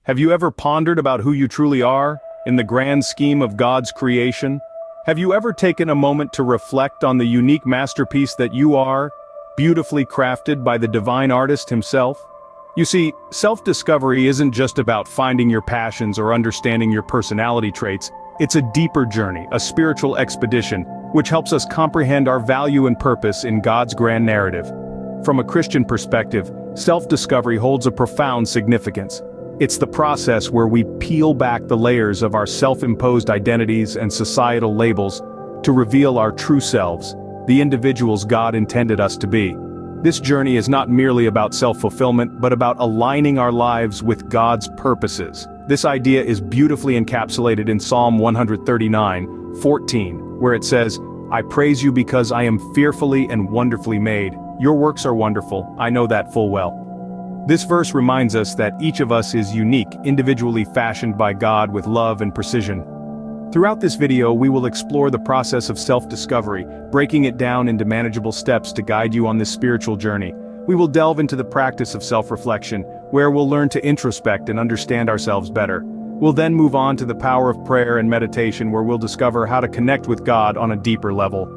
Have you ever pondered about who you truly are, in the grand scheme of God's creation? Have you ever taken a moment to reflect on the unique masterpiece that you are, beautifully crafted by the divine artist himself? You see, self-discovery isn't just about finding your passions or understanding your personality traits. It's a deeper journey, a spiritual expedition, which helps us comprehend our value and purpose in God's grand narrative. From a Christian perspective, self-discovery holds a profound significance. It's the process where we peel back the layers of our self-imposed identities and societal labels to reveal our true selves, the individuals God intended us to be. This journey is not merely about self-fulfillment, but about aligning our lives with God's purposes. This idea is beautifully encapsulated in Psalm 139:14, where it says, "I praise you because I am fearfully and wonderfully made. Your works are wonderful, I know that full well." This verse reminds us that each of us is unique, individually fashioned by God with love and precision. Throughout this video, we will explore the process of self-discovery, breaking it down into manageable steps to guide you on this spiritual journey. We will delve into the practice of self-reflection, where we'll learn to introspect and understand ourselves better. We'll then move on to the power of prayer and meditation, where we'll discover how to connect with God on a deeper level.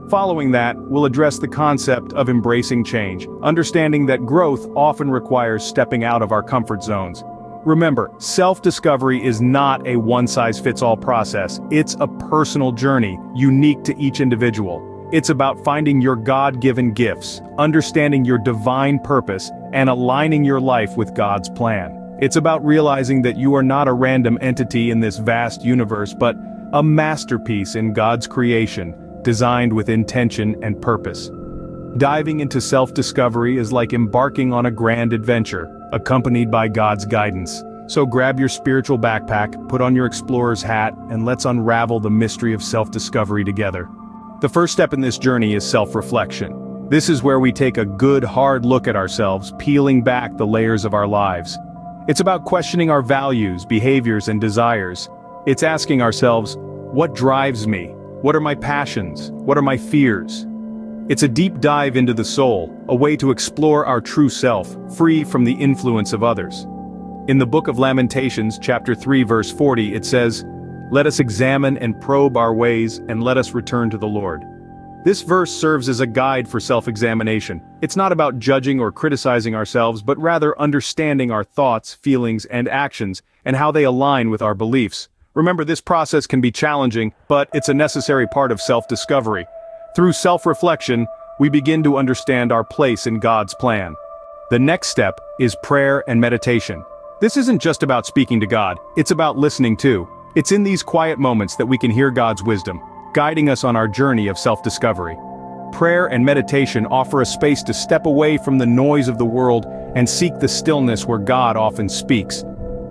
Following that, we'll address the concept of embracing change, understanding that growth often requires stepping out of our comfort zones. Remember, self-discovery is not a one-size-fits-all process. It's a personal journey, unique to each individual. It's about finding your God-given gifts, understanding your divine purpose, and aligning your life with God's plan. It's about realizing that you are not a random entity in this vast universe, but a masterpiece in God's creation, designed with intention and purpose. Diving into self-discovery is like embarking on a grand adventure, accompanied by God's guidance. So grab your spiritual backpack, put on your explorer's hat, and let's unravel the mystery of self-discovery together. The first step in this journey is self-reflection. This is where we take a good, hard look at ourselves, peeling back the layers of our lives. It's about questioning our values, behaviors, and desires. It's asking ourselves, what drives me? What are my passions? What are my fears? It's a deep dive into the soul, a way to explore our true self, free from the influence of others. In the book of Lamentations, chapter 3, verse 40, it says, "Let us examine and probe our ways, and let us return to the Lord." This verse serves as a guide for self-examination. It's not about judging or criticizing ourselves, but rather understanding our thoughts, feelings, and actions, and how they align with our beliefs. Remember, this process can be challenging, but it's a necessary part of self-discovery. Through self-reflection, we begin to understand our place in God's plan. The next step is prayer and meditation. This isn't just about speaking to God, it's about listening too. It's in these quiet moments that we can hear God's wisdom, guiding us on our journey of self-discovery. Prayer and meditation offer a space to step away from the noise of the world and seek the stillness where God often speaks.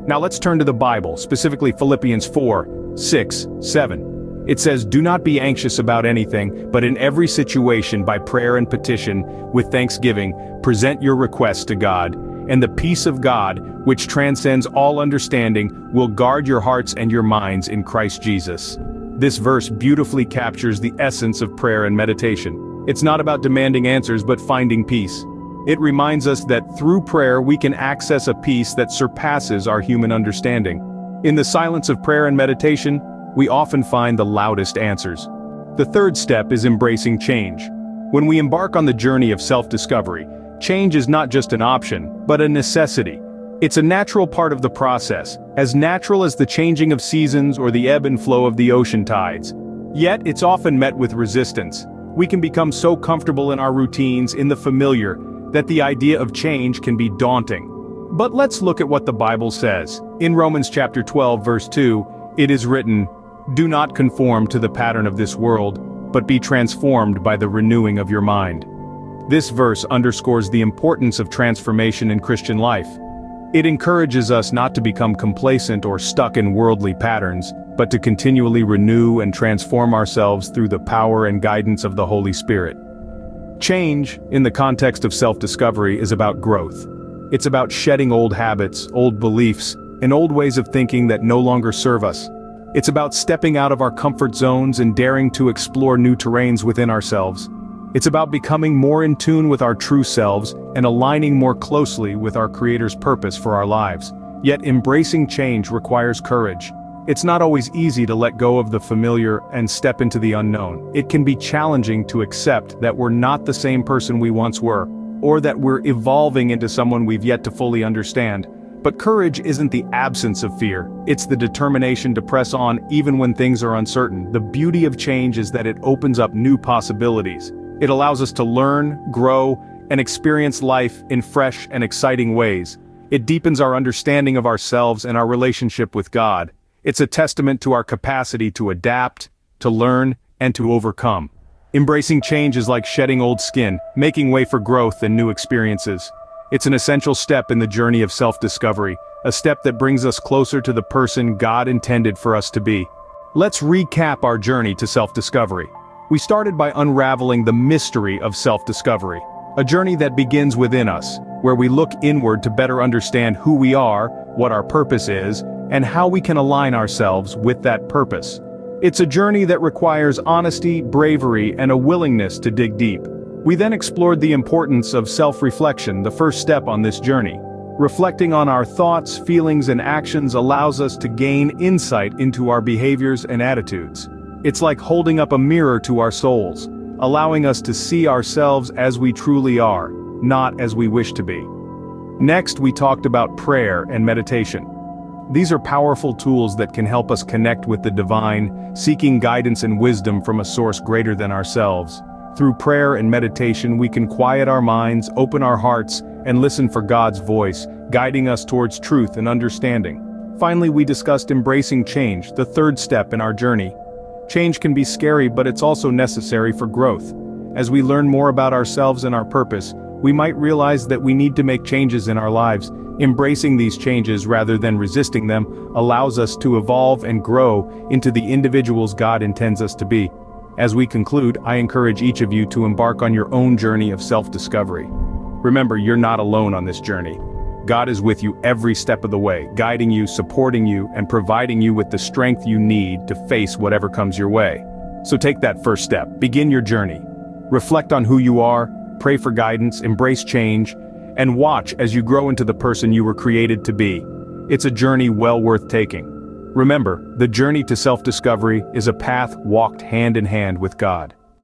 Now let's turn to the Bible, specifically Philippians 4:6-7. It says, "Do not be anxious about anything, but in every situation by prayer and petition, with thanksgiving, present your requests to God, and the peace of God, which transcends all understanding, will guard your hearts and your minds in Christ Jesus." This verse beautifully captures the essence of prayer and meditation. It's not about demanding answers but finding peace. It reminds us that through prayer we can access a peace that surpasses our human understanding. In the silence of prayer and meditation, we often find the loudest answers. The third step is embracing change. When we embark on the journey of self-discovery, change is not just an option, but a necessity. It's a natural part of the process, as natural as the changing of seasons or the ebb and flow of the ocean tides. Yet it's often met with resistance. We can become so comfortable in our routines, in the familiar, that the idea of change can be daunting. But let's look at what the Bible says. In Romans chapter 12, verse 2, it is written, "Do not conform to the pattern of this world, but be transformed by the renewing of your mind." This verse underscores the importance of transformation in Christian life. It encourages us not to become complacent or stuck in worldly patterns, but to continually renew and transform ourselves through the power and guidance of the Holy Spirit. Change, in the context of self-discovery, is about growth. It's about shedding old habits, old beliefs, and old ways of thinking that no longer serve us. It's about stepping out of our comfort zones and daring to explore new terrains within ourselves. It's about becoming more in tune with our true selves and aligning more closely with our Creator's purpose for our lives. Yet embracing change requires courage. It's not always easy to let go of the familiar and step into the unknown. It can be challenging to accept that we're not the same person we once were, or that we're evolving into someone we've yet to fully understand. But courage isn't the absence of fear, it's the determination to press on even when things are uncertain. The beauty of change is that it opens up new possibilities. It allows us to learn, grow, and experience life in fresh and exciting ways. It deepens our understanding of ourselves and our relationship with God. It's a testament to our capacity to adapt, to learn, and to overcome. Embracing change is like shedding old skin, making way for growth and new experiences. It's an essential step in the journey of self-discovery, a step that brings us closer to the person God intended for us to be. Let's recap our journey to self-discovery. We started by unraveling the mystery of self-discovery, a journey that begins within us, where we look inward to better understand who we are, what our purpose is, and how we can align ourselves with that purpose. It's a journey that requires honesty, bravery, and a willingness to dig deep. We then explored the importance of self-reflection, the first step on this journey. Reflecting on our thoughts, feelings, and actions allows us to gain insight into our behaviors and attitudes. It's like holding up a mirror to our souls, allowing us to see ourselves as we truly are, not as we wish to be. Next, we talked about prayer and meditation. These are powerful tools that can help us connect with the divine, seeking guidance and wisdom from a source greater than ourselves. Through prayer and meditation, we can quiet our minds, open our hearts, and listen for God's voice, guiding us towards truth and understanding. Finally, we discussed embracing change, the third step in our journey. Change can be scary, but it's also necessary for growth. As we learn more about ourselves and our purpose, we might realize that we need to make changes in our lives. Embracing these changes rather than resisting them allows us to evolve and grow into the individuals God intends us to be. As we conclude, I encourage each of you to embark on your own journey of self-discovery. Remember, you're not alone on this journey. God is with you every step of the way, guiding you, supporting you, and providing you with the strength you need to face whatever comes your way. So take that first step, begin your journey. Reflect on who you are, pray for guidance, embrace change, and watch as you grow into the person you were created to be. It's a journey well worth taking. Remember, the journey to self-discovery is a path walked hand in hand with God.